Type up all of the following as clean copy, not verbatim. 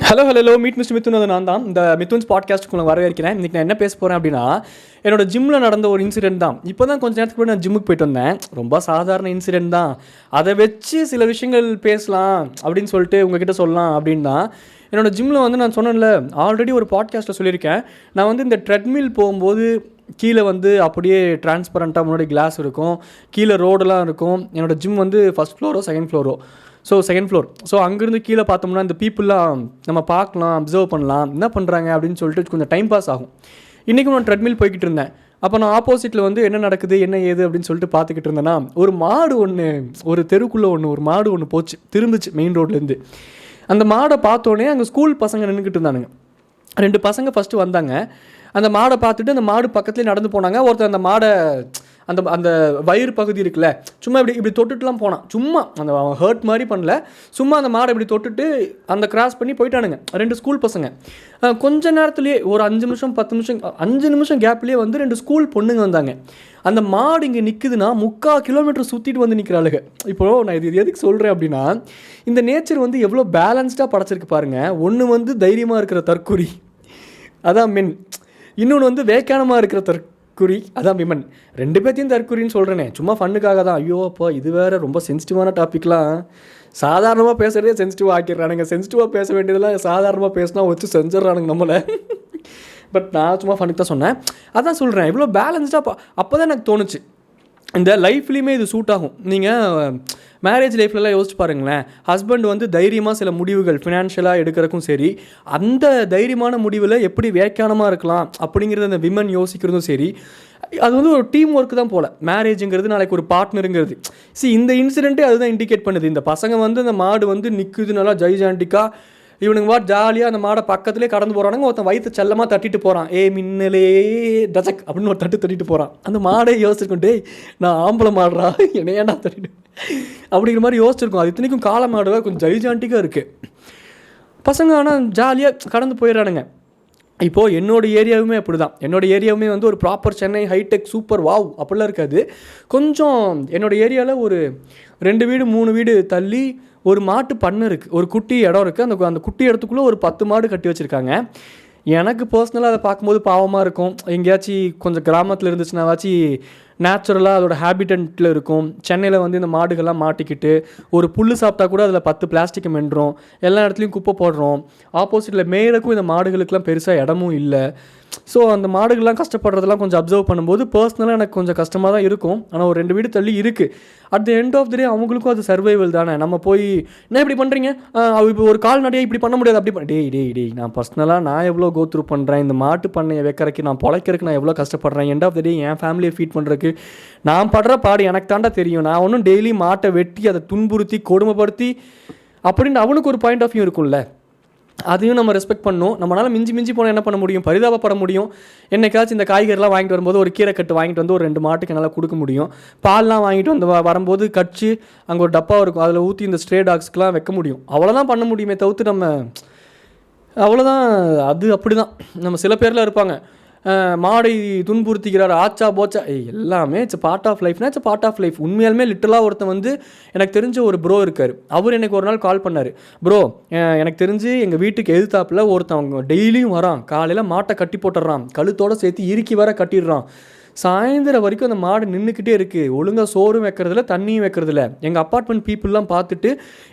Hello hello meet mister Mithun. அது நான் தான் இந்த மித்துன்ஸ் பாட்காஸ்ட்டுக்கு நான் வரவேற்கிறேன். இன்றைக்கி நான் என்ன பேச போகிறேன் அப்படின்னா, என்னோட ஜிம்மில் நடந்த ஒரு இன்சிடென்ட் தான். இப்போ தான் கொஞ்சம் நேரத்துக்கு கூட நான் ஜிம்முக்கு போயிட்டு வந்தேன். ரொம்ப சாதாரண இன்சிடென்ட் தான். அதை வச்சு சில விஷயங்கள் பேசலாம் அப்படின்னு சொல்லிட்டு உங்ககிட்ட சொல்லலாம் அப்படின்னு தான். என்னோடய ஜிம்மில் வந்து நான் சொன்னேன்ல, ஆல்ரெடி ஒரு பாட்காஸ்ட்டில் சொல்லியிருக்கேன். நான் வந்து இந்த ட்ரெட்மில் போகும்போது கீழே வந்து அப்படியே டிரான்ஸ்பரண்ட்டாக முன்னாடி கிளாஸ் இருக்கும், கீழே ரோடெல்லாம் இருக்கும். என்னோடய ஜிம் வந்து first fluoro second fluoro. Second floor. அங்கேருந்து கீழே பார்த்தோம்னா இந்த பீப்புளெலாம் நம்ம பார்க்கலாம், அப்சர்வ் பண்ணலாம், என்ன பண்ணுறாங்க அப்படின்னு சொல்லிட்டு கொஞ்சம் டைம் பாஸ் ஆகும். இன்றைக்கும் நான் ட்ரெட்மில் போய்கிட்டு இருந்தேன். அப்போ நான் ஆப்போசிட்டில் வந்து என்ன நடக்குது என்ன ஏது அப்படின்னு சொல்லிட்டு பார்த்துக்கிட்டு இருந்தேன்னா, ஒரு மாடு ஒன்று, ஒரு தெருக்குள்ளே ஒரு மாடு ஒன்று போச்சு, திரும்பிச்சு மெயின் ரோட்லேருந்து. அந்த மாடை பார்த்தோன்னே அங்கே ஸ்கூல் பசங்க நின்றுக்கிட்டு இருந்தானுங்க. 2 பசங்க ஃபஸ்ட்டு வந்தாங்க. அந்த மாடை பார்த்துட்டு அந்த மாடு பக்கத்துலேயே நடந்து போனாங்க. ஒருத்தர் அந்த மாடை அந்த அந்த வயிறு பகுதி இருக்குல்ல, சும்மா இப்படி தொட்டுட்டுலாம் போனான். சும்மா அந்த அவன் ஹர்ட் மாதிரி பண்ணல, சும்மா அந்த மாடை இப்படி தொட்டுட்டு அந்த கிராஸ் பண்ணி போயிட்டானுங்க 2 ஸ்கூல் பசங்க. கொஞ்ச நேரத்துலேயே ஒரு 5 நிமிஷம் 10 நிமிஷம் 5 நிமிஷம் கேப்லேயே வந்து 2 ஸ்கூல் பொண்ணுங்க வந்தாங்க. அந்த மாடு இங்கே நிற்குதுன்னா 3/4 கிலோமீட்டர் சுற்றிட்டு வந்து நிற்கிறாளுங்க. இப்போது நான் இது எதுக்கு சொல்கிறேன் அப்படின்னா, இந்த நேச்சர் வந்து எவ்வளோ பேலன்ஸ்டாக படைச்சிருக்கு பாருங்கள். ஒன்று வந்து தைரியமாக இருக்கிற தற்குறி, அதான் மென். இன்னொன்று வந்து வேக்கானமாக இருக்கிற தற்குறி, அதான் விமன். 2 பேர்த்தையும் தற்குறின்னு சொல்கிறேனே, சும்மா ஃபண்ணுக்காக தான். ஐயோ அப்போ இது வேறு ரொம்ப சென்சிட்டிவான டாப்பிக்லாம் சாதாரணமாக பேசுகிறதே சென்சிட்டிவாக ஆக்கிடுறானுங்க. சென்சிட்டிவாக பேச வேண்டியதெல்லாம் சாதாரணமாக பேசினா வச்சு செஞ்சிடறானுங்க நம்மளை. பட் நான் சும்மா ஃபண்ணுக்கு தான் சொன்னேன். அதான் சொல்கிறேன், இவ்வளோ பேலன்ஸ்டாக. அப்போ தான் எனக்கு தோணுச்சு, இந்த லைஃப்லேயுமே இது சூட் ஆகும். நீங்கள் மேரேஜ் லைஃப்லலாம் யோசிச்சு பாருங்களேன். ஹஸ்பண்ட் வந்து தைரியமாக சில முடிவுகள் ஃபினான்ஷியலாக எடுக்கிறக்கும் சரி, அந்த தைரியமான முடிவில் எப்படி வேக்கானமாக இருக்கலாம் அப்படிங்கிறது அந்த விமன் யோசிக்கிறதும் சரி, அது வந்து ஒரு டீம் ஒர்க்கு தான் போல். மேரேஜுங்கிறது நாளைக்கு ஒரு பார்ட்னருங்கிறது. இந்த இன்சிடெண்ட்டே அதுதான் இண்டிகேட் பண்ணுது. இந்த பசங்க வந்து அந்த மாடு வந்து நிற்குது நல்லா ஜைஜாண்டிக்காக, இவனுங்க ஜாலியாக அந்த மாடை பக்கத்துலேயே கடந்து போகிறானுங்க. ஒருத்தன் வயிற்று செல்லமாக தட்டிட்டு போகிறான், மின்னலே டசக் அப்படின்னு ஒரு தட்டிட்டு போகிறான். அந்த மாடை யோசிச்சிருக்கோம், டேய் நான் ஆம்பளை மாடுறா என்னையா நான் தட்டிட்டு அப்படிங்கிற மாதிரி யோசிச்சிருக்கோம். அது இத்தனைக்கும் காளை மாடுவாக கொஞ்சம் ஜைஜாண்டிக்காக இருக்குது. பசங்க ஆனால் ஜாலியாக கடந்து போயிடறானுங்க. இப்போது என்னோடய ஏரியாவுமே அப்படி தான். என்னோடய ஏரியாவுமே வந்து ஒரு proper Chennai hi tech super wow அப்படிலாம் இருக்காது. கொஞ்சம் என்னோடய ஏரியாவில் ஒரு 2 வீடு 3 வீடு தள்ளி ஒரு மாட்டு பண்ணை இருக்குது, ஒரு குட்டி இடம் இருக்குது. அந்த குட்டி இடத்துக்குள்ளே ஒரு 10 மாடு கட்டி வச்சுருக்காங்க. எனக்கு பர்சனலாக அதை பார்க்கும்போது பாவமாக இருக்கும். எங்கேயாச்சும் கொஞ்சம் கிராமத்தில் இருந்துச்சுன்னாவாச்சும் நேச்சுரலாக அதோட ஹேபிட்டன்ட்டில் இருக்கும். சென்னையில் வந்து இந்த மாடுகள்லாம் மாட்டிக்கிட்டு ஒரு புல் சாப்பிட்டா கூட அதில் 10 பிளாஸ்டிக்கை மென்றோம், எல்லா இடத்துலையும் குப்பை போடுறோம். ஆப்போசிட்டில் மேயறக்கும் இந்த மாடுகளுக்கெல்லாம் பெருசாக இடமும் இல்லை. அந்த மாடுகள்லாம் கஷ்டப்படுறதெல்லாம் கொஞ்சம் அப்சர்வ் பண்ணும்போது பர்சனலாக எனக்கு கொஞ்சம் கஷ்டமாக தான் இருக்கும். ஆனால் ஒரு 2 வீடு தள்ளி இருக்குது. At the end of the day அவங்களுக்கும் அது சர்வைவல் தானே. நம்ம போய் என்ன இப்படி பண்ணுறீங்க, இப்போ ஒரு கால்நடையை இப்படி பண்ண முடியாது, அப்படி டேய் நான் பர்சனலாக நான் எவ்வளோ கோத்ரூ பண்ணுறேன், இந்த மாட்டு பண்ணையை வைக்கிறதுக்கு நான் பொழைக்கிறதுக்கு நான் எவ்வளோ கஷ்டப்படுறேன். எண்ட் ஆஃப் த டே என் ஃபேமிலியை ஃபீட் பண்ணுறதுக்கு நான் படுற பாடு எனக்கு தாண்டா தெரியும். நான் ஒன்றும் டெய்லி மாட்டை வெட்டி அதை துன்புறுத்தி கொடுமைப்படுத்தி அப்படின்னு அவனுக்கு ஒரு பாயிண்ட் ஆஃப் வியூ இருக்கும்ல. அதையும் நம்ம ரெஸ்பெக்ட் பண்ணணும். நம்மளால் மிஞ்சி போனால் என்ன பண்ண முடியும், பரிதாபப்பட முடியும். என்னைக்காச்சும் இந்த காய்கறிலாம் வாங்கிட்டு வரும்போது ஒரு கீரை கட்டு வாங்கிட்டு வந்து ஒரு 2 மாட்டுக்கு என்னால் கொடுக்க முடியும். பால்லாம் வாங்கிட்டு வந்து வரும்போது கட்சி அங்கே ஒரு டப்பா இருக்கும், அதில் ஊற்றி இந்த ஸ்ட்ரே டாக்ஸ்க்கெலாம் வைக்க முடியும். அவ்வளோதான் பண்ண முடியுமே தவிர்த்து நம்ம அவ்வளோதான். அது அப்படி தான். நம்ம சில பேரில் இருப்பாங்க, மாடை துன்புறுத்திக்கிறார், ஆச்சா போச்சா, எல்லாமே இட்ஸ் பார்ட் ஆஃப் லைஃப்னா இட்ஸ் பார்ட் ஆஃப் லைஃப். உண்மையாலுமே லிட்டலாக ஒருத்தன் வந்து எனக்கு தெரிஞ்ச ஒரு ப்ரோ இருக்கார். அவர் எனக்கு ஒரு நாள் கால் பண்ணார். ப்ரோ எனக்கு தெரிஞ்சு எங்கள் வீட்டுக்கு எதிர்த்தாப்பில் ஒருத்தவங்க டெய்லியும் வரான், காலையில் மாட்டை கட்டி போட்டுடுறான், கழுத்தோடு சேர்த்து இறுக்கி வர கட்டிடுறான், சாயந்தரம் வரைக்கும் அந்த மாடு நின்றுக்கிட்டே இருக்குது, ஒழுங்காக சோறும் வைக்கிறதில்ல தண்ணியும் வைக்கிறதில்ல. எங்கள் அப்பார்ட்மெண்ட் பீப்புளெலாம் பார்த்துட்டு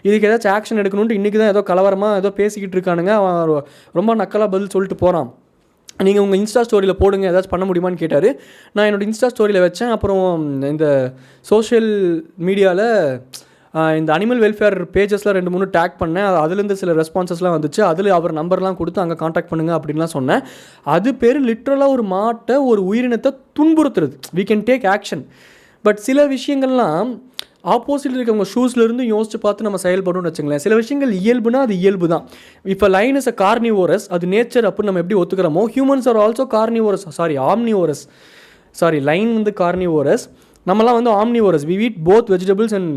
இதுக்கு ஏதாச்சும் ஆக்ஷன் எடுக்கணுன்ட்டு இன்றைக்கி தான் ஏதோ கலவரமாக ஏதோ பேசிக்கிட்டு இருக்கானுங்க. அவன் ரொம்ப நக்கலாக பதில் சொல்லிட்டு போகிறான். நீங்கள் உங்கள் இன்ஸ்டா ஸ்டோரியில் போடுங்க, ஏதாச்சும் பண்ண முடியுமான்னு கேட்டார். நான் என்னோடய இன்ஸ்டா ஸ்டோரியில் வச்சேன். அப்புறம் இந்த சோஷியல் மீடியாவில் இந்த அனிமல் வெல்ஃபேர் பேஜஸ்லாம் 2-3 டேக் பண்ணேன். அதுலேருந்து சில ரெஸ்பான்சஸ்லாம் வந்துச்சு. அதில் அவர் நம்பர்லாம் கொடுத்து அங்கே காண்டாக்ட் பண்ணுங்கள் அப்படின்லாம் சொன்னேன். அது பேர் லிட்ரலாக ஒரு மாட்டை ஒரு உயிரினத்தை துன்புறுத்துறது. We can take action. But சில விஷயங்கள்லாம் ஆப்போசிட்டில் இருக்கவங்க ஷூஸ்லேருந்து யோசிச்சு பார்த்து நம்ம செயல்படணும்னு வச்சுங்களேன். சில விஷயங்கள் இயல்புனா அது இயல்பு தான். இப்போ லைன் இஸ் அ கார்னிவோரஸ், அது நேச்சர் அப்படின்னு நம்ம எப்படி ஒத்துக்கிறோமோ, humans are also carnivorous, omnivorous. Lion வந்து கார்னிவோரஸ், நம்மலாம் வந்து omnivorous. We eat both vegetables and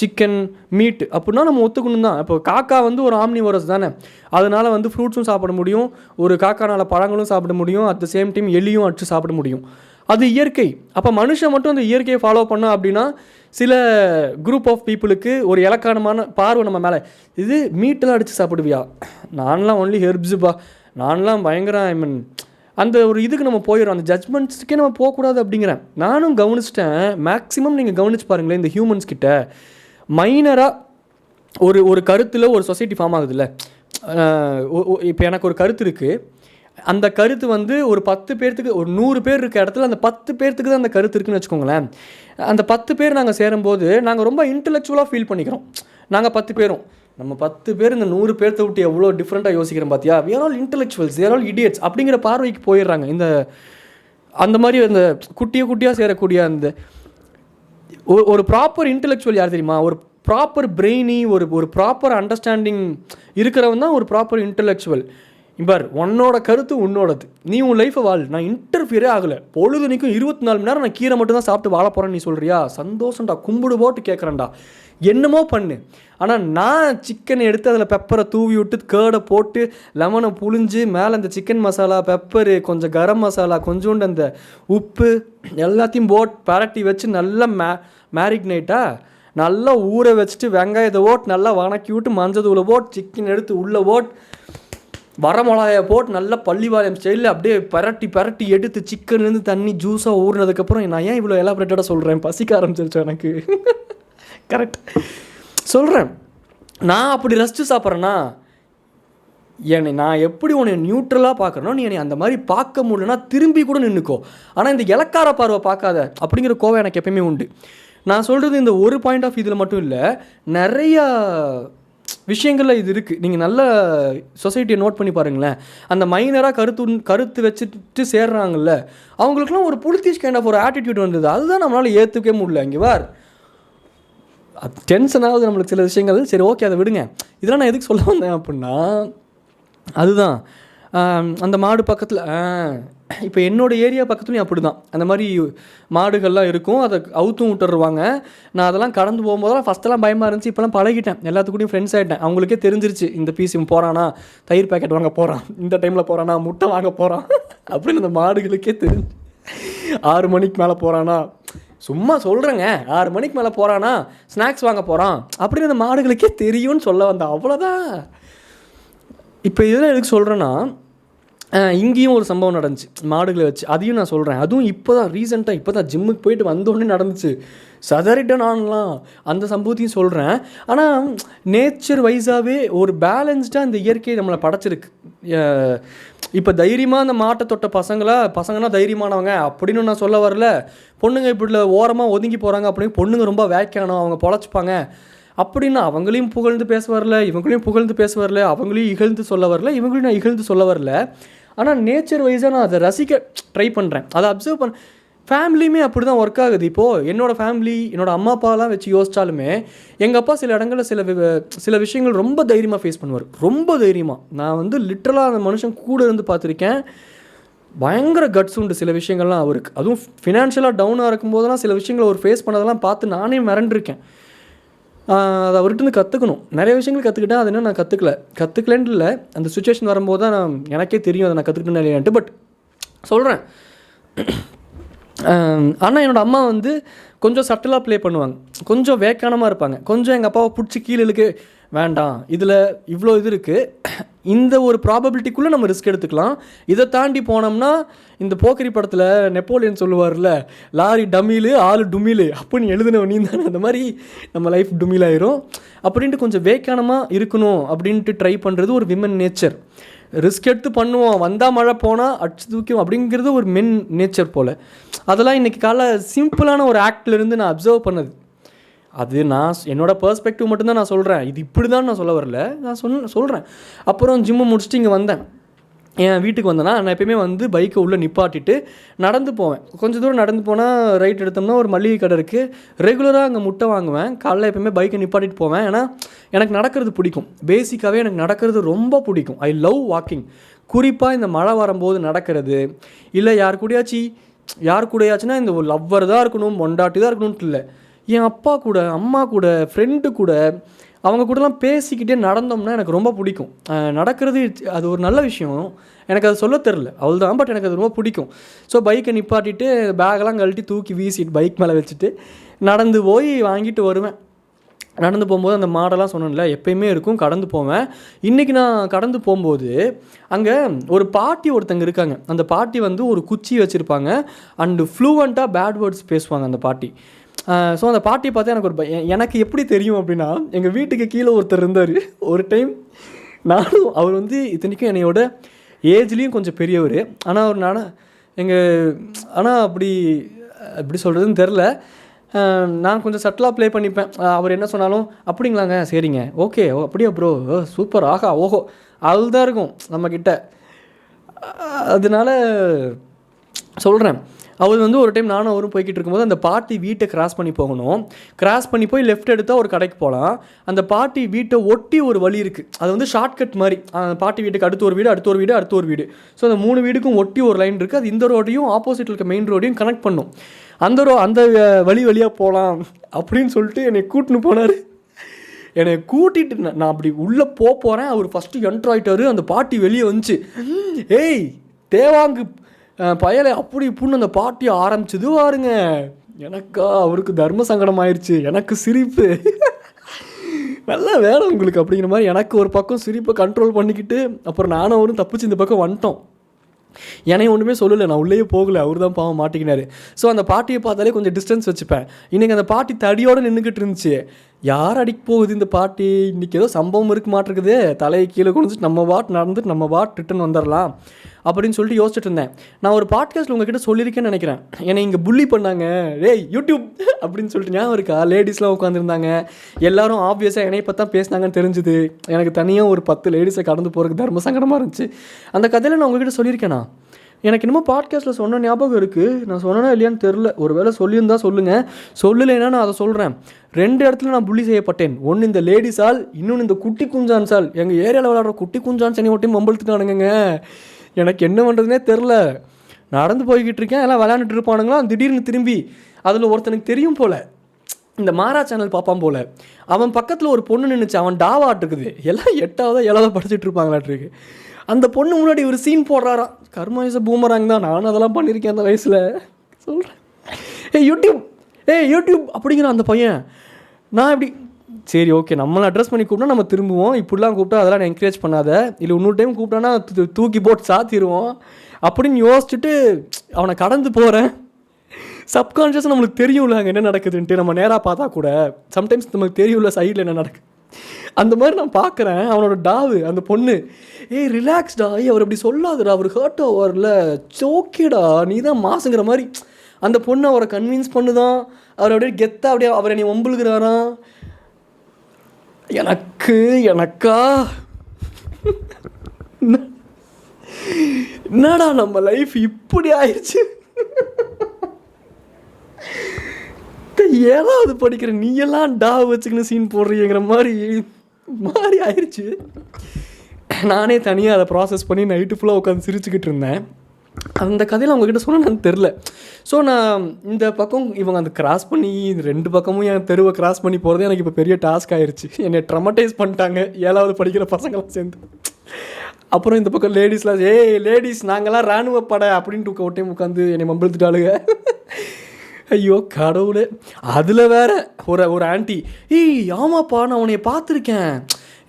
chicken meat அப்படின்னா நம்ம ஒத்துக்கணும் தான். இப்போ காக்கா வந்து ஒரு ஆம்னிவோரஸ் தானே, அதனால் வந்து ஃப்ரூட்ஸும் சாப்பிட முடியும், ஒரு காக்கானால் பழங்களும் சாப்பிட முடியும், அட் த சேம் டைம் எலியும் அடிச்சு சாப்பிட முடியும். அது இயற்கை. அப்போ மனுஷன் மட்டும் அந்த இயற்கையை ஃபாலோ பண்ணோம் அப்படின்னா சில குரூப் ஆஃப் பீப்புளுக்கு ஒரு இலக்காரமான பார்வை நம்ம மேலே, இது மீட்டெல்லாம் அடித்து சாப்பிடுவியா, நான்லாம் ஒன்லி ஹெர்ப்ஸுப்பா, நான்லாம் பயங்கர அந்த ஒரு இதுக்கு நம்ம போயிடும், அந்த ஜட்மெண்ட்ஸுக்கே நம்ம போகக்கூடாது அப்படிங்கிறேன். நானும் கவனிச்சிட்டேன். மேக்ஸிமம் நீங்கள் கவனிச்சு பாருங்களேன், இந்த ஹியூமன்ஸ் கிட்ட மைனராக ஒரு கருத்தில் ஒரு சொசைட்டி ஃபார்ம் ஆகுதுல்ல. இப்போ எனக்கு ஒரு கருத்து இருக்குது, அந்த கருத்து வந்து ஒரு 10 பேர்த்துக்கு, ஒரு 100 பேர் இருக்க இடத்துல அந்த 10 பேர்த்துக்கு தான் அந்த கருத்து இருக்குதுன்னு வச்சுக்கோங்களேன். அந்த 10 பேர் நாங்கள் சேரும்போது நாங்கள் ரொம்ப இன்டெலெக்சுவலாக ஃபீல் பண்ணிக்கிறோம். நாங்கள் 10 பேரும், நம்ம 10 பேர் இந்த 100 பேர்த்த விட்டு எவ்வளோ டிஃப்ரெண்ட்டாக யோசிக்கிறோம் பார்த்தியா, we are all intellectuals, they are all idiots அப்படிங்கிற பார்வைக்கு போயிடுறாங்க. அந்த மாதிரி அந்த குட்டியாக சேரக்கூடிய அந்த ஒரு ப்ராப்பர் இன்டெலெக்சுவல் யார் தெரியுமா? ஒரு ப்ராப்பர் பிரெயினி, ஒரு ப்ராப்பர் அண்டர்ஸ்டாண்டிங் இருக்கிறவன் தான் ஒரு ப்ராப்பர் இன்டெலெக்சுவல். இம்பார், உன்னோட கருத்து உன்னோடது, நீ உன் லைஃப்பை வாழ், நான் இன்டர்ஃபியரே ஆகலை, பொழுது நிற்கும் 24 மணி நேரம் நான் கீரை மட்டும் தான் சாப்பிட்டு வாழ போகிறேன்னு நீ சொல்கிறியா, சந்தோஷம்டா, கும்பிடு போட்டு கேட்குறேன்டா, என்னமோ பண்ணு. ஆனால் நான் சிக்கனை எடுத்து அதில் பெப்பரை தூவி விட்டு, கேர்டை போட்டு, லெமனை புழிஞ்சு, மேலே அந்த சிக்கன் மசாலா, பெப்பரு, கொஞ்சம் கரம் மசாலா, கொஞ்சோண்டு அந்த உப்பு எல்லாத்தையும் பரட்டி வச்சு நல்லா மேரிக்னேட்டாக நல்லா ஊற வச்சுட்டு, வெங்காயத்தை போட்டு நல்லா வணக்கி விட்டு, மஞ்சள் தூளை போட்டு, சிக்கன் எடுத்து உள்ளே போட்டு, வரமிளகாயை போட்டு நல்லா பள்ளிவாளையம் ஸ்டைலில் அப்படியே பரட்டி எடுத்து, சிக்கன்லேருந்து தண்ணி ஜூஸாக ஊறினதுக்கப்புறம், நான் ஏன் இவ்வளோ எலாபரேட்டடாக சொல்கிறேன், பசிக்க ஆரம்பிச்சிருச்சு எனக்கு. கரெக்ட் சொல்கிறேன். நான் அப்படி ரசித்து சாப்பிட்றேன்னா, நான் எப்படி உன்னை நியூட்ரலாக பார்க்குறேனோ, நீ என்னை அந்த மாதிரி பார்க்க முடியலன்னா திரும்பி கூட நின்றுக்கோ, ஆனால் இந்த இலக்கார பார்வை பார்க்காத அப்படிங்கிற கோவம் எனக்கு எப்பயுமே உண்டு. நான் சொல்கிறது இந்த ஒரு பாயிண்ட் ஆஃப் இதில் மட்டும் இல்லை, நிறையா விஷயங்களில் இது இருக்குது. நீங்கள் நல்ல சொசைட்டியை நோட் பண்ணி பாருங்களேன். அந்த மைனராக கருத்து வச்சுட்டு சேர்றாங்கல்ல, அவங்களுக்குலாம் ஒரு பொலிட்டிஷ் கைண்ட் ஆஃப் ஒரு ஆட்டிடியூட் வந்தது. அதுதான் நம்மளால் ஏற்றுக்கவே முடியல. இங்கே வார் டென்ஷன் ஆகுது நம்மளுக்கு சில விஷயங்கள். சரி, ஓகே, அதை விடுங்க. இதெல்லாம் நான் எதுக்கு சொல்ல வந்தேன் அப்படின்னா, அதுதான் அந்த மாடு பக்கத்தில், இப்போ என்னோடய ஏரியா பக்கத்துலையும் அப்படி தான் அந்த மாதிரி மாடுகள்லாம் இருக்கும். அதை அவுத்தும் விட்டுருவாங்க. நான் அதெல்லாம் கடந்து போகும்போதெல்லாம் ஃபஸ்ட்டெல்லாம் பயமாக இருந்துச்சு. இப்போலாம் பழகிட்டேன், எல்லாத்துக்கூடையும் ஃப்ரெண்ட்ஸ் ஆகிட்டேன். அவங்களுக்கே தெரிஞ்சிருச்சு, இந்த பீஸ் போகிறானா தயிர் பேக்கெட் வாங்க போகிறான், இந்த டைமில் போகிறானா முட்டை வாங்க போகிறான் அப்படின்னு அந்த மாடுகளுக்கே தெரிஞ்சு. 6 மணிக்கு மேலே போகிறானா, சும்மா சொல்கிறேங்க, 6 மணிக்கு மேலே போகிறானா ஸ்நாக்ஸ் வாங்க போகிறான் அப்படின்னு அந்த மாடுகளுக்கே தெரியும்னு சொல்ல வந்தேன். அவ்வளோதான். இப்போ இதெல்லாம் எதுக்கு சொல்கிறேன்னா, இங்கேயும் ஒரு சம்பவம் நடந்துச்சு மாடுகளை வச்சு, அதையும் நான் சொல்கிறேன். அதுவும் இப்போ தான் ரீசெண்டாக, இப்போ தான் ஜிம்முக்கு போயிட்டு வந்தோடனே நடந்துச்சு. சதறிட்டன் ஆனலாம் அந்த சம்பவத்தையும் சொல்கிறேன். ஆனால் நேச்சர் வைஸாகவே ஒரு பேலன்ஸ்டாக இந்த இயற்கை நம்மளை படைச்சிருக்கு. இப்போ தைரியமாக அந்த மாட்டை தொட்ட பசங்கன்னா தைரியமானவங்க அப்படின்னு நான் சொல்ல வரல. பொண்ணுங்க இப்படி ஓரமாக ஒதுங்கி போகிறாங்க அப்படின்னு, பொண்ணுங்க ரொம்ப வேக்கானோ, அவங்க பொழைச்சிப்பாங்க அப்படின்னு அவங்களையும் புகழ்ந்து பேச வரல, இவங்களையும் புகழ்ந்து பேச வரல, அவங்களையும் இகழ்ந்து சொல்ல வரல, இவங்களையும் நான் இகழ்ந்து சொல்ல வரல. ஆனால் நேச்சர் வைஸாக நான் அதை ரசிக்க ட்ரை பண்ணுறேன், அதை அப்சர்வ் பண்ண. ஃபேமிலியுமே அப்படி தான் ஒர்க் ஆகுது. இப்போது என்னோடய ஃபேமிலி, என்னோடய அம்மா அப்பாலாம் வச்சு யோசித்தாலுமே, எங்கள் அப்பா சில இடங்களில் சில விஷயங்கள் ரொம்ப தைரியமாக ஃபேஸ் பண்ணுவார். ரொம்ப தைரியமாக. நான் வந்து லிட்ரலாக அந்த மனுஷன் கூட இருந்து பார்த்துருக்கேன். பயங்கர கட்ஸ் உண்டு சில விஷயங்கள்லாம் அவருக்கு. அதுவும் ஃபினான்ஷியலாக டவுனாக இருக்கும்போதெல்லாம் சில விஷயங்களை அவர் ஃபேஸ் பண்ணதெல்லாம் பார்த்து நானே மிரண்டிருக்கேன். அதை அவர்கிட்ட கற்றுக்கணும். நிறைய விஷயங்கள் கற்றுக்கிட்டேன். அது என்ன, நான் கற்றுக்கலன்ட்டு இல்லை, அந்த சுச்சுவேஷன் வரும்போது தான் எனக்கே தெரியும் அதை நான் கற்றுக்கிட்டேன் இல்லையான்ட்டு. பட் சொல்கிறேன். ஆனால் என்னோடய அம்மா வந்து கொஞ்சம் சட்டிலாக ப்ளே பண்ணுவாங்க, கொஞ்சம் வேக்கானமாக இருப்பாங்க, கொஞ்சம் எங்கள் அப்பாவை பிடிச்சி கீழே இழுக்கு, வேண்டாம் இதில் இவ்வளோ இது இருக்குது, இந்த ஒரு ப்ராபபிலிட்டிக்குள்ளே நம்ம ரிஸ்க் எடுத்துக்கலாம், இதை தாண்டி போனோம்னா இந்த போக்கரி படத்தில் நெப்போலியன் சொல்லுவார்ல, லாரி டமீலு ஆளு டுமீலு அப்படின்னு எழுதினவன் நீ தானே, அந்த மாதிரி நம்ம லைஃப் டுமீல் ஆயிரும் அப்படின்ட்டு கொஞ்சம் வேக்கானமாக இருக்கணும் அப்படின்ட்டு ட்ரை பண்ணுறது ஒரு விமன் நேச்சர். ரிஸ்க் எடுத்து பண்ணுவோம், வந்தால் மழை போனால் அடிச்சு தூக்கும் அப்படிங்கிறது ஒரு மென் நேச்சர் போல். அதெல்லாம் இன்றைக்கி காலைல சிம்பிளான ஒரு ஆக்ட்லேருந்து நான் அப்சர்வ் பண்ணது. அது நான் என்னோடய பெர்ஸ்பெக்டிவ் மட்டும்தான் நான் சொல்கிறேன், இது இப்படி தான் நான் சொல்ல வரல, நான் சொல்கிறேன். அப்புறம் ஜிம்மு முடிச்சுட்டு இங்கே வந்தேன். என் வீட்டுக்கு வந்தேன்னா நான் எப்பயுமே வந்து பைக்கை உள்ளே நிப்பாட்டிட்டு நடந்து போவேன். கொஞ்சம் தூரம் நடந்து போனால் ரைட் எடுத்தோம்னா ஒரு மளிகை கடை இருக்குது. ரெகுலராக அங்கே முட்டை வாங்குவேன். காலைல எப்பயுமே பைக்கை நிப்பாட்டிட்டு போவேன். ஏன்னா எனக்கு நடக்கிறது பிடிக்கும். பேசிக்காகவே எனக்கு நடக்கிறது ரொம்ப பிடிக்கும். I love walking. குறிப்பாக இந்த மழை வரும்போது நடக்கிறது, இல்லை யார் கூடயாச்சுன்னா இந்த ஒரு லவ்வர் தான் இருக்கணும், மொண்டாட்டி தான் இருக்கணும்ட்டு இல்லை, என் அப்பா கூட, அம்மா கூட, ஃப்ரெண்டு கூட, அவங்க கூடலாம் பேசிக்கிட்டே நடந்தோம்னா எனக்கு ரொம்ப பிடிக்கும். நடக்கிறது அது ஒரு நல்ல விஷயம். எனக்கு அது சொல்ல தெரில அவ்வளோதான், பட் எனக்கு அது ரொம்ப பிடிக்கும். ஸோ பைக்கை நிப்பாட்டிட்டு பேக்கெல்லாம் கழட்டி தூக்கி வீசிட்டு பைக் மேலே வச்சுட்டு நடந்து போய் வாங்கிட்டு வருவேன். நடந்து போகும்போது அந்த மாடெல்லாம் சொன்னேன்ல எப்பயுமே இருக்கும், கடந்து போவேன். இன்றைக்கி நான் கடந்து போகும்போது அங்கே ஒரு பாட்டி ஒருத்தங்க இருக்காங்க. அந்த பாட்டி வந்து ஒரு குச்சி வச்சுருப்பாங்க அண்டு ஃப்ளூவெண்ட்டாக பேட் வேர்ட்ஸ் பேசுவாங்க அந்த பாட்டி. ஸோ அந்த பாட்டியை பார்த்தா எனக்கு ஒரு எனக்கு எப்படி தெரியும் அப்படின்னா, எங்கள் வீட்டுக்கு கீழே ஒருத்தர் இருந்தார் ஒரு டைம். நானும் அவர் வந்து இத்தனைக்கும் என்னையோட ஏஜ்லேயும் கொஞ்சம் பெரியவர். ஆனால் அவர் ஆனால் அப்படி சொல்கிறதுன்னு தெரில. நான் கொஞ்சம் சட்டிலாக ப்ளே பண்ணிப்பேன். அவர் என்ன சொன்னாலும் அப்படிங்களாங்க, சரிங்க, ஓகே, அப்படியா ப்ரோ, சூப்பர், ஆஹா, ஓஹோ, அதுதான் இருக்கும் நம்மக்கிட்ட. அதனால சொல்கிறேன். அவர் வந்து ஒரு டைம் நானும் அவரும் போய்கிட்டு இருக்கும்போது அந்த பாட்டி வீட்டை கிராஸ் பண்ணி போகணும். கிராஸ் பண்ணி போய் லெஃப்ட் எடுத்தால் ஒரு கடைக்கு போகலாம். அந்த பாட்டி வீட்டை ஒட்டி ஒரு வழி இருக்குது. அது வந்து ஷார்ட்கட் மாதிரி. அந்த பாட்டி வீட்டுக்கு அடுத்த ஒரு வீடு, அடுத்த ஒரு வீடு, அடுத்த ஒரு வீடு. ஸோ அந்த 3 வீடுக்கும் ஒட்டி ஒரு லைன் இருக்குது. அது இந்த ரோடையும் ஆப்போசிட்டில் இருக்க மெயின் ரோடையும் கனெக்ட் பண்ணும். அந்த வழியாக போகலாம் அப்படின்னு சொல்லிட்டு என்னை கூட்டின்னு போனார். என்னை கூட்டிகிட்டு நான் அப்படி உள்ளே போகிறேன். அவர் ஃபஸ்ட்டு என்ட்ரு ஆகிட்டார். அந்த பாட்டி வெளியே வந்துச்சு. ஏய் தேவாங்கு பயலை அப்படி இப்படின்னு அந்த பாட்டி ஆரம்பிச்சது பாருங்க. எனக்கா அவருக்கு தர்ம சங்கடம் ஆயிடுச்சு, எனக்கு சிரிப்பு. நல்லா வேலை உங்களுக்கு அப்படிங்கிற மாதிரி எனக்கு ஒரு பக்கம் சிரிப்பை கண்ட்ரோல் பண்ணிக்கிட்டு அப்புறம் நானும் அவரும் தப்பிச்சு இந்த பக்கம் வந்துட்டோம். என்னை ஒன்றுமே சொல்லலை, நான் உள்ளேயே போகலை, அவர் தான் பாவம் மாட்டிக்கினார். ஸோ அந்த பாட்டியை பார்த்தாலே கொஞ்சம் டிஸ்டன்ஸ் வச்சுப்பேன். இன்றைக்கி அந்த பாட்டி தடியோடு நின்றுக்கிட்டு இருந்துச்சு. யார் அடிக்க போகுது இந்த பாட்டி, இன்றைக்கி ஏதோ சம்பவம் இருக்க மாட்டிருக்குது, தலையை கீழே குடிச்சிட்டு நம்ம வாட் நடந்துட்டு நம்ம வாட் ரிட்டன் வந்துடலாம் அப்படின்னு சொல்லிட்டு யோசிச்சுட்டு இருந்தேன். நான் ஒரு பாட்காஸ்ட்டில் உங்ககிட்ட சொல்லியிருக்கேன்னு நினைக்கிறேன். என்னை இங்கே புள்ளி பண்ணாங்க, ஏய் யூடியூப் அப்படின்னு சொல்லிட்டு ஞாபகம் இருக்கா? லேடிஸ்லாம் உட்காந்துருந்தாங்க, எல்லோரும் ஆப்வியஸாக என்னை பற்றி தான் பேசினாங்கன்னு தெரிஞ்சுது. எனக்கு தனியாக ஒரு 10 லேடிஸை கடந்து போகிறதுக்கு தர்ம சங்கடமாக இருந்துச்சு. அந்த கதையில் நான் உங்ககிட்ட சொல்லியிருக்கேனா? எனக்கு இன்னமும் பாட்காஸ்ட்டில் சொன்ன ஞாபகம் இருக்குது. நான் சொன்னேன்னா இல்லையான்னு தெரில. ஒரு வேளை சொல்லியிருந்தால் சொல்லுங்கள், சொல்லலைன்னா நான் அதை சொல்கிறேன். 2 இடத்துல நான் புள்ளி செய்யப்பட்டேன். ஒன்று இந்த லேடிஸால், இன்னொன்று இந்த குட்டி குஞ்சான்ஸால். எங்கள் ஏரியாவில் விளாட்ற குட்டி குஞ்சான்ஸ் என்னை ஒட்டி மம்பளுத்துட்டானுங்க. எனக்கு என்ன பண்ணுறதுனே தெரில. நடந்து போய்கிட்டு இருக்கேன், எல்லாம் விளையாண்டுட்டு இருப்பானுங்களா. திடீர்னு திரும்பி அதில் ஒருத்தனுக்கு தெரியும் போல், இந்த மாரா சேனல் பார்ப்பான் போல். அவன் பக்கத்தில் ஒரு பொண்ணு நின்றுச்சு. அவன் டாவாட்டுருக்குது. எல்லாம் 8ஆவதோ 7ஆவதோ படிச்சுட்டு இருப்பாங்களாட்டுருக்கு. அந்த பொண்ணு முன்னாடி ஒரு சீன் போடுறாராம். கர்ம வயசு பூமராங்க தான், நானும் அதெல்லாம் பண்ணியிருக்கேன் அந்த வயசில். சொல்கிறேன், யூடியூப் அப்படிங்கிற அந்த பையன். நான் இப்படி சரி ஓகே நம்மளை அட்ரஸ் பண்ணி கூப்பிட்டா நம்ம திரும்புவோம், இப்படிலாம் கூப்பிட்டா அதெல்லாம் நான் என்கரேஜ் பண்ணாத, இல்லை இன்னொரு டைம் கூப்பிட்டானா தூக்கி போட்டு சாத்திடுவோம் அப்படின்னு யோசிச்சுட்டு அவனை கடந்து போகிறேன். சப்கான்ஷியஸாக நம்மளுக்கு தெரியும்ல அங்கே என்ன நடக்குதுன்ட்டு. நம்ம நேராக பார்த்தா கூட சம்டைம்ஸ் நமக்கு தெரியும்ல சைடில் என்ன நடக்குது. அந்த மாதிரி நான் பார்க்குறேன். அவனோட டாவு அந்த பொண்ணு, ஏய் ரிலாக்ஸ்டா, அவர் அப்படி சொல்லாதுடா, அவர் ஹர்ட் ஆவார்ல, ஓகேடா நீ தான் மாசுங்கிற மாதிரி அந்த பொண்ணு அவரை கன்வின்ஸ் பண்ணுதான். அவர் அப்படியே கெத்தா அப்படியே அவரை நீ ஒம்புழுகிறாராம். எனக்கா என்னடா நம்ம லைஃப் இப்படி ஆயிடுச்சு. 7ஆவது படிக்கிற நீ எல்லாம் டா வச்சுக்கின்னு சீன் போடுறீங்கிற மாதிரி ஆயிடுச்சு. நானே தனியாக அதை ப்ராசஸ் பண்ணி நைட்டு ஃபுல்லாக உட்காந்து சிரிச்சுக்கிட்டு இருந்தேன். அந்த கதையில் அவங்கக்கிட்ட சொன்னேன்னு தெரில. ஸோ நான் இந்த பக்கம் இவங்க அந்த கிராஸ் பண்ணி 2 பக்கமும் என் தெருவை கிராஸ் பண்ணி போகிறது எனக்கு இப்போ பெரிய டாஸ்க் ஆயிடுச்சு. என்னை ட்ரமடைஸ் பண்ணிட்டாங்க 7ஆவது படிக்கிற பசங்களாம் சேர்ந்து. அப்புறம் இந்த பக்கம் லேடிஸ்லாம், லேடிஸ் நாங்கள்லாம் இராணுவ படை அப்படின்ட்டு ஒரு டைம் உட்காந்து என்னை மம்பிழுத்துட்டாளுங்க. ஐயோ கடவுளே. அதில் வேற ஒரு ஆண்டி, ஆமாப்பா நான் உன்னைய பார்த்துருக்கேன்,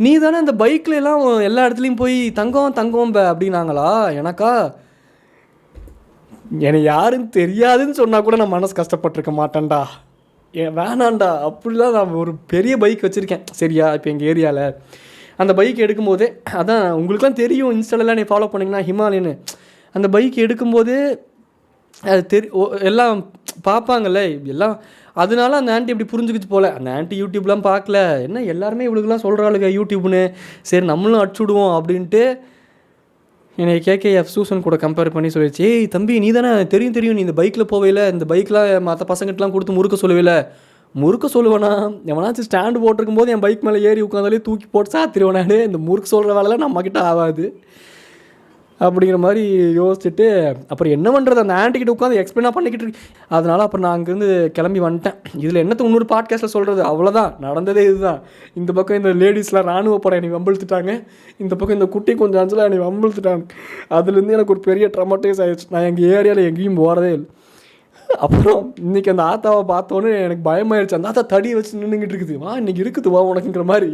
நீ தானே அந்த பைக்கில் எல்லாம் எல்லா இடத்துலையும் போய் தங்கம் அப்படின்னாங்களா. எனக்கா என்னை யாருன்னு தெரியாதுன்னு சொன்னால் கூட நான் மனசு கஷ்டப்பட்டிருக்க மாட்டேன்டா. வேணாண்டா, அப்படிலாம் நான் ஒரு பெரிய பைக் வச்சுருக்கேன் சரியா. இப்போ எங்கள் ஏரியாவில் அந்த பைக் எடுக்கும்போதே, அதான் உங்களுக்குலாம் தெரியும், இன்ஸ்டாலெலாம் நீ ஃபாலோ பண்ணிங்கன்னா ஹிமாலயன்னு. அந்த பைக் எடுக்கும்போதே அது எல்லாம் பார்ப்பாங்கல்ல எல்லாம். அதனால அந்த ஆண்டி இப்படி புரிஞ்சுக்கிச்சு போல். அந்த ஆண்டி யூடியூப்லாம் பார்க்கல, என்ன எல்லாருமே இவளுக்குலாம் சொல்கிறாளுங்க யூடியூப்னு, சரி நம்மளும் அடிச்சுடுவோம் அப்படின்ட்டு என்னை கேகேஎஃப் சூசன் கூட கம்பேர் பண்ணி சொல்லிடுச்சு. ஏய் தம்பி நீ தானே தெரியும் நீ இந்த பைக்கில் போவையில், இந்த பைக்கெலாம் மற்ற பசங்கிட்டலாம் கொடுத்து முறுக்க சொல்லுவில்ல. முறுக்க சொல்லுவேண்ணா, எவனாச்சும் ஸ்டாண்டு போட்டிருக்கும் போது என் பைக் மேலே ஏறி உட்காந்தாலே தூக்கி போட்டு சாத்திடுவேனானே. இந்த முறுக்கு சொல்கிற வேலைலாம் நம்மக்கிட்ட ஆகாது. அப்படிங்கிற மாதிரி யோசிச்சுட்டு அப்புறம் என்ன பண்ணுறது, அந்த ஆன்ட்டிக்கிட்ட உட்காந்து எக்ஸ்பிளைனாக பண்ணிக்கிட்டு இருக்கு. அதனால் அப்புறம் நான் அங்கேருந்து கிளம்பி வந்துட்டேன். இதில் என்னத்த இன்னொரு பாட்காஸ்ட்டில் சொல்கிறது, அவ்வளோதான் நடந்ததே இதுதான். இந்த பக்கம் இந்த லேடிஸ்லாம் ராணுவ படம் என்னை வம்பிழுத்துட்டாங்க, இந்த பக்கம் இந்த குட்டி கொஞ்சம் அஞ்சலாம் என்னை வம்பிழுத்துட்டாங்க. அதுலேருந்து எனக்கு ஒரு பெரிய ட்ரமாட்டைஸ் ஆகிடுச்சு. நான் எங்கள் ஏரியாவில் எங்கேயும் போகிறதே இல்லை. அப்புறம் இன்றைக்கி அந்த ஆத்தாவை பார்த்தோன்னே எனக்கு பயமாயிடுச்சு. அந்த ஆத்தா தடியை வச்சு நின்றுக்கிட்டு இருக்குது. வா இன்றைக்கி இருக்குது வா உனக்குங்கிற மாதிரி.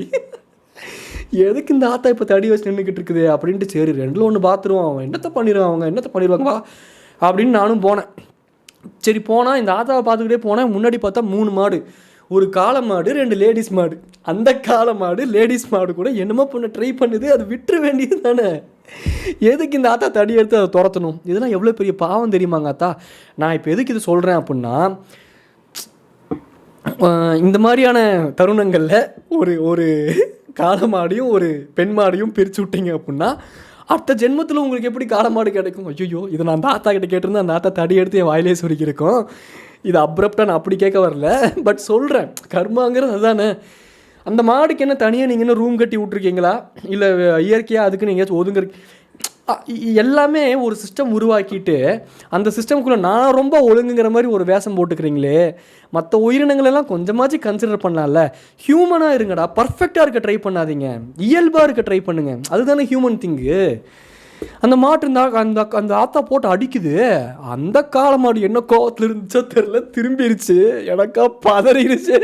எதுக்கு இந்த ஆத்தா இப்போ தடி வச்சு நின்றுக்கிட்டு இருக்குது அப்படின்ட்டு, சரி ரெண்டில் ஒன்று பார்த்துருவோம், அவன் என்னத்தை பண்ணிடுவான், அவங்க என்னத்தை பண்ணிடுவாங்க வா அப்படின்னு நானும் போனேன். சரி போனால் இந்த ஆத்தாவை பார்த்துக்கிட்டே போனேன். முன்னாடி பார்த்தா 3 மாடு, ஒரு காளை மாடு, 2 லேடிஸ் மாடு. அந்த காளை மாடு லேடிஸ் மாடு கூட என்னமோ பண்ண ட்ரை பண்ணுது, அது விட்டுற வேண்டியது தானே. எதுக்கு இந்த ஆத்தா தடி எடுத்து அதை துரத்தணும்? இதெல்லாம் எவ்வளோ பெரிய பாவம் தெரியுமாங்க ஆத்தா. நான் இப்போ எதுக்கு இது சொல்கிறேன் அப்படின்னா, இந்த மாதிரியான தருணங்களில் ஒரு காளை மாடையும் ஒரு பெண் மாடையும் பிரித்து விட்டீங்க அப்படின்னா அடுத்த ஜென்மத்தில் உங்களுக்கு எப்படி காளை மாடு கிடைக்கும்? ஐயோ, இதை நான் அந்த ஆத்தா கிட்ட கேட்டிருந்தேன், அந்த ஆத்தா தடி எடுத்து என் வாயிலே சுருக்கியிருக்கோம். இது அப்ரப்டாக நான் அப்படி கேட்க வரல, பட் சொல்கிறேன், கர்மாங்கிறது அதுதானே. அந்த மாடுக்கு என்ன தனியாக நீங்கள் என்ன ரூம் கட்டி விட்ருக்கீங்களா, இல்லை இயற்கையாக அதுக்கு நீங்கள் ஒதுங்குற எல்லாமே ஒரு சிஸ்டம் உருவாக்கிட்டு அந்த சிஸ்டம்குள்ளே நான் ரொம்ப ஒழுங்குங்கிற மாதிரி ஒரு வேஷம் போட்டுக்கிறீங்களே. மற்ற உயிரினங்களெல்லாம் கொஞ்சமாச்சு கன்சிடர் பண்ணலாம்ல. ஹியூமனாக இருங்கடா, பர்ஃபெக்டாக இருக்க ட்ரை பண்ணாதீங்க, இயல்பாக இருக்க ட்ரை பண்ணுங்க. அதுதானே ஹியூமன் திங்கு. அந்த மாட்டு அந்த அந்த ஆத்தா போட்டு அடிக்குது. அந்த காளை மாடு என்ன கோவத்தில் இருந்துச்சோ தெரில, திரும்பிடுச்சு. எனக்கா பதறிடுச்சு.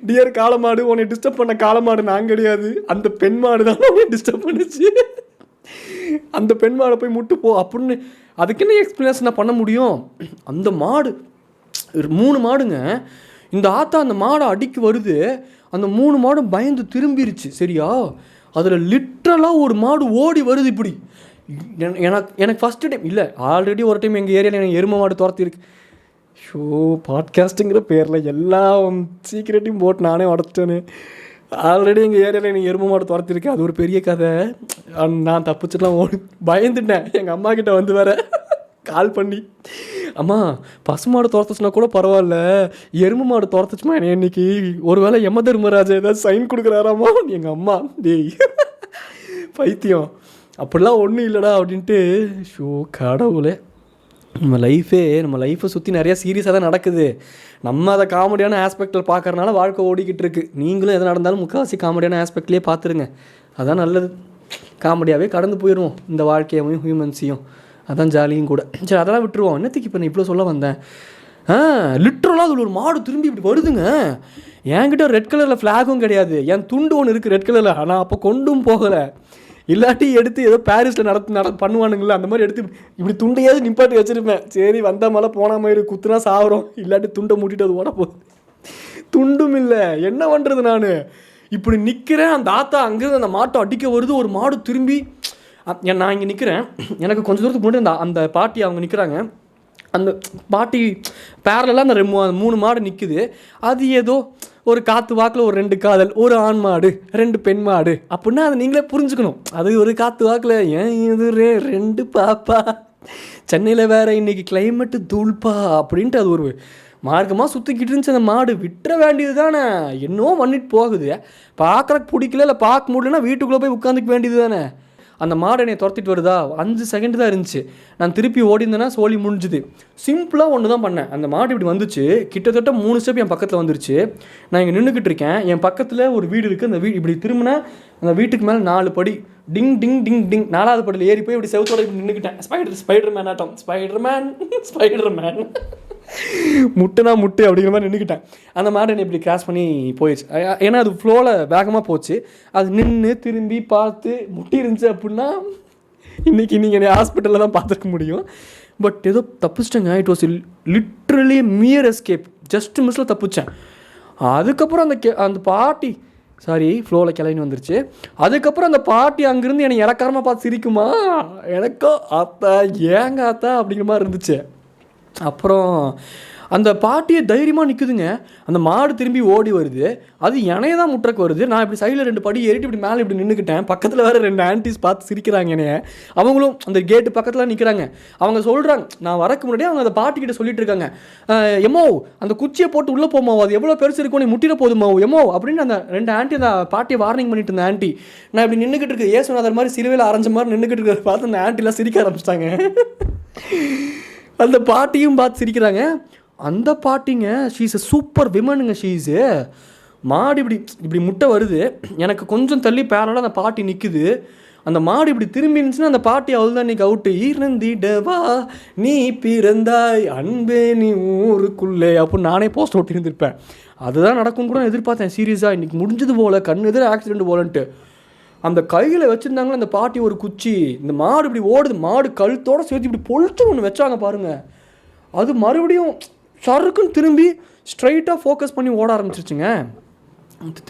டியர் காளை மாடு, உன்னை டிஸ்டர்ப் பண்ண காளை மாடு நான் கிடையாது, அந்த பெண் மாடு தான் உன்னை டிஸ்டர்ப் பண்ணுச்சு. அந்த பெண் மாடை போய் முட்டு போ அப்படின்னு அதுக்கு என்ன எக்ஸ்பிளனேஷன் பண்ண முடியும்? அந்த மாடு 3 மாடுங்க. இந்த ஆத்தா அந்த மாடை அடிக்க வருது. அந்த 3 மாடும் பயந்து திரும்பிடுச்சு. சரியா, அதில் லிட்ரலாக ஒரு மாடு ஓடி வருது இப்படி. எனக்கு ஃபஸ்ட்டு டைம் இல்லை, ஆல்ரெடி ஒரு டைம் எங்கள் ஏரியாவில் எனக்கு எருமை மாடு துரத்திருக்கு. ஷோ, பாட்காஸ்ட்டுங்கிற பேரில் எல்லா சீக்கிரட்டையும் போட்டு நானே உடச்சிட்டேன்னு. ஆல்ரெடி எங்கள் ஏரியாவில் எனக்கு எருமை மாடு துரத்திருக்கேன், அது ஒரு பெரிய கதை. நான் தப்பிச்சுட்டுலாம் பயந்துட்டேன். எங்கள் அம்மா கிட்ட வந்து வேற கால் பண்ணி, அம்மா பசு மாடு துரத்துச்சுனா கூட பரவாயில்ல, எருமை மாடு துரத்துச்சுமா என்ன இன்னைக்கு, ஒருவேளை யம தர்மராஜா ஏதாவது சைன் கொடுக்குறாராமா. எங்கள் அம்மா டேய் பைத்தியம், அப்படிலாம் ஒன்றும் இல்லைடா அப்படின்ட்டு. ஷோ கடவுளே, நம்ம லைஃப்பை சுற்றி நிறையா சீரியஸாக தான் நடக்குது. நம்ம அதை காமெடியான ஆஸ்பெக்டில் பார்க்குறனால வாழ்க்கை ஓடிக்கிட்டு இருக்குது. நீங்களும் எது நடந்தாலும் முக்கால்வாசி காமெடியான ஆஸ்பெக்ட்லேயே பார்த்துருங்க, அதான் நல்லது. காமெடியாகவே கடந்து போயிடுவோம் இந்த வாழ்க்கையையும் ஹியூமன்ஸையும், அதான் ஜாலியும் கூட. சரி அதெல்லாம் விட்டுருவோம். என்னத்துக்கு இப்போ நான் இவ்வளோ சொல்ல வந்தேன்? லிட்ரலாக அதில் ஒரு மாடு திரும்பி இப்படி வருதுங்க. என்கிட்ட ரெட் கலரில் ஃப்ளாகும் கிடையாது, என் துண்டு ஒன்று இருக்குது ரெட் கலரில், ஆனால் அப்போ கொண்டும் போகலை. இல்லாட்டி எடுத்து ஏதோ பாரிஸில் பண்ணுவானுங்களா, அந்த மாதிரி எடுத்து இப்படி துண்டையாவது நிப்பாட்டி வச்சுருப்பேன். சரி வந்த மேலே போன மாதிரி குத்துனா சாவரம், இல்லாட்டி துண்டை மூட்டிட்டு அது ஓட போகுது. துண்டும் இல்லை, என்ன பண்ணுறது? நான் இப்படி நிற்கிறேன், அந்த ஆத்தா அங்கேருந்து அந்த மாட்டை அடிக்க வருது. ஒரு மாடு திரும்பி, நான் இங்கே நிற்கிறேன், எனக்கு கொஞ்சம் தூரத்துக்கு முன்னாடி அந்த பாட்டி அவங்க நிற்கிறாங்க. அந்த பாட்டி பேரலாம் அந்த 3 மாடு நிற்குது. அது ஏதோ ஒரு காற்று வாக்கில் ஒரு 2 காதல், ஒரு ஆண் மாடு 2 பெண் மாடு அப்படின்னா அதை நீங்களே புரிஞ்சுக்கணும். அது ஒரு காற்று வாக்கில் ஏன் இது 2 பாப்பா, சென்னையில் வேறு இன்றைக்கி கிளைமேட்டு தூள்பா அப்படின்ட்டு அது ஒரு மார்க்கமாக சுற்றிக்கிட்டு இருந்துச்சு. அந்த மாடு விட்டுற வேண்டியது தானே, என்னவோ பண்ணிட்டு போகுது. பார்க்குறக்கு பிடிக்கல, இல்லை பார்க்க முடியலன்னா வீட்டுக்குள்ளே போய் உட்காந்துக்க வேண்டியது தானே. அந்த மாடு என்னை துரத்திட்டு வருதா, 5 செகண்ட் தான் இருந்துச்சு. நான் திருப்பி ஓடிந்தேன்னா சோழி முடிஞ்சுது. சிம்பிளாக ஒன்று தான் பண்ணேன். அந்த மாடு இப்படி வந்துச்சு, கிட்டத்தட்ட 3 ஸ்டெப் என் பக்கத்தில் வந்துருச்சு. நான் இங்கே நின்றுக்கிட்டு இருக்கேன், என் பக்கத்தில் ஒரு வீடு இருக்குது. அந்த வீடு இப்படி திரும்பினா அந்த வீட்டுக்கு மேலே 4 படி, டிங் டிங் டிங் டிங். 4வது படியில் ஏறி போய் இப்படி செவத்தோட இப்படி நின்றுக்கிட்டேன். ஸ்பைடர் மேன் ஆட்டம், ஸ்பைடர் மேன் முட்டுனா முட்டு அப்படிங்கிற மாதிரி நின்றுக்கிட்டேன். அந்த மாடு என்னை இப்படி கிராஸ் பண்ணி போயிடுச்சு. ஏன்னா அது ஃப்ளோவில் வேகமாக போச்சு. அது நின்று திரும்பி பார்த்து முட்டி இருந்துச்சு அப்படின்னா இன்றைக்கி நீங்கள் என்னை ஹாஸ்பிட்டலில் தான் பார்த்துக்க முடியும். பட் ஏதோ தப்பிச்சிட்டேங்க. It was literally mere escape, just மிஸ்ஸில் தப்பிச்சேன். அதுக்கப்புறம் அந்த பாட்டி ஃப்ளோவில் கிளம்பி வந்துருச்சு. அதுக்கப்புறம் அந்த பாட்டி அங்கேருந்து என்னை இறக்காரமாக பார்த்து சிரிக்குமா, எனக்கோ ஆத்தா ஏங்க ஆத்தா அப்படிங்கிற மாதிரி இருந்துச்சு. அப்புறம் அந்த பாட்டியை தைரியமாக நிற்குதுங்க. அந்த மாடு திரும்பி ஓடி வருது, அது என்னைய தான் முட்டுறக்கு வருது. நான் இப்படி சைடில் 2 படி ஏறிட்டு இப்படி மேலே இப்படி நின்றுக்கிட்டேன். பக்கத்தில் வேறு 2 ஆன்டிஸ் பார்த்து சிரிக்கிறாங்க என்னைய. அவங்களும் அந்த கேட்டு பக்கத்தில் நிற்கிறாங்க. அவங்க சொல்கிறாங்க, நான் வரக்கு முன்னாடியே அவங்க அந்த பாட்டிக்கிட்ட சொல்லிட்டு இருக்காங்க, எம்மோ அந்த குச்சியை போட்டு உள்ளே போமாவோ, அது எவ்வளோ பெருசு இருக்கும், நீ முட்டிட போதுமாவோ எம்மோ அப்படின்னு அந்த 2 ஆன்ட்டி அந்த பாட்டியை வார்னிங் பண்ணிட்டு இருந்த ஆன்ட்டி. நான் இப்படி நின்றுக்கிட்டு இருக்கு, ஏசுநாதர் மாதிரி சிலுவையில் அரைஞ்ச மாதிரி நின்றுக்கிட்டு இருக்கிறத பார்த்து அந்த ஆன்ட்டிலாம் சிரிக்க ஆரம்பிச்சிட்டாங்க. அந்த பாட்டியும் பார்த்து சிரிக்கிறாங்க. அந்த பாட்டிங்க ஷீஸ் அ சூப்பர் விமனுங்க. ஷீஸு மாடு இப்படி இப்படி முட்டை வருது, எனக்கு கொஞ்சம் தள்ளி பேரலாக அந்த பாட்டி நிற்குது. அந்த மாடு இப்படி திரும்பி இருந்துச்சுன்னா அந்த பாட்டி அவள் தான் இன்றைக்கி அவுட்டு. இருந்திடவா நீ பிறந்தாய் அன்பே நீ ஊருக்குள்ளே அப்படின்னு நானே போஸ்ட் ஓட்டி இருந்திருப்பேன். அதுதான் நடக்கும் கூட எதிர்பார்த்தேன் சீரியஸாக. இன்றைக்கி முடிஞ்சது போல், கண் எதிர ஆக்சிடென்ட் போலன்ட்டு. அந்த கையில் வச்சுருந்தாங்களே அந்த பாட்டி ஒரு குச்சி, இந்த மாடு இப்படி ஓடுது, மாடு கழுத்தோடு சேர்த்து இப்படி பொழிச்சு ஒன்று வச்சாங்க பாருங்கள். அது மறுபடியும் சருக்குன்னு திரும்பி ஸ்ட்ரைட்டாக ஃபோக்கஸ் பண்ணி ஓட ஆரம்பிச்சிருச்சுங்க.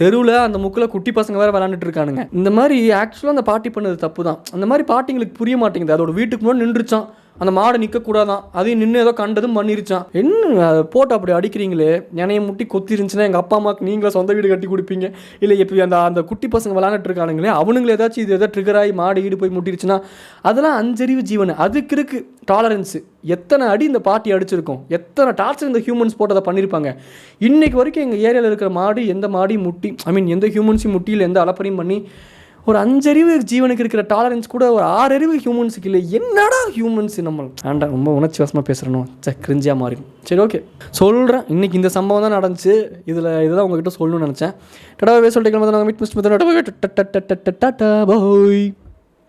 தெருவில் அந்த முக்கில் குட்டி பசங்க வேறு விளாண்டுட்டு இருக்கானுங்க. இந்த மாதிரி ஆக்சுவலாக அந்த பாட்டி பண்ணது தப்பு தான். அந்த மாதிரி பாட்டிங்களுக்கு புரிய மாட்டேங்குது. அதோட வீட்டுக்கு முன்னாடி நின்றுச்சான், அந்த மாடு நிற்கக்கூடாதான், அதையும் நின்று ஏதோ கண்டதும் பண்ணிருச்சான். என்ன போட்டு அப்படி அடிக்கிறீங்களே, என்னைய முட்டி கொத்திருந்துச்சுன்னா எங்கள் அப்பா அம்மாவுக்கு நீங்களே சொந்த வீடு கட்டி கொடுப்பீங்க. இல்லை இப்போ அந்த குட்டி பசங்க விளாண்டுட்டு இருக்கானுங்களே, அவனுங்களை ஏதாச்சும் இது எதாவது ட்ரிகர் ஆகி மாடு ஈடு போய் முட்டிருச்சுன்னா அதெல்லாம் அஞ்சறிவு ஜீவன். அதுக்கு இருக்குது டாலரன்ஸு. எத்தனை அடி இந்த பாட்டி அடிச்சிருக்கோம், எத்தனை டார்ச்சர் இந்த ஹியூமன்ஸ் போட்டு அதை பண்ணியிருப்பாங்க. இன்றைக்கு வரைக்கும் எங்கள் ஏரியாவில் இருக்கிற மாடு எந்த மாடியும் முட்டி, எந்த ஹியூமன்ஸையும் முட்டியில் எந்த அலப்பறையும் பண்ணி, ஒரு 5 அறிவு ஜீவனுக்கு இருக்கிற டாலரன்ஸ் கூட ஒரு 6 அறிவு ஹியூமன்ஸுக்கு இல்லை. என்னடா ஹியூமன்ஸ் நம்ம ஆண்டா ரொம்ப உணர்ச்சி வசமாக பேசுகிறணும், கிரிஞ்சியாக மாறிடும். சரி ஓகே சொல்கிறேன். இன்றைக்கி இந்த சம்பவம் தான் நடந்துச்சு. இதுதான் உங்ககிட்ட சொல்லணும்னு நினச்சேன். டடாவே சொல்லிட்டு மீட் மிஸ் பாய்.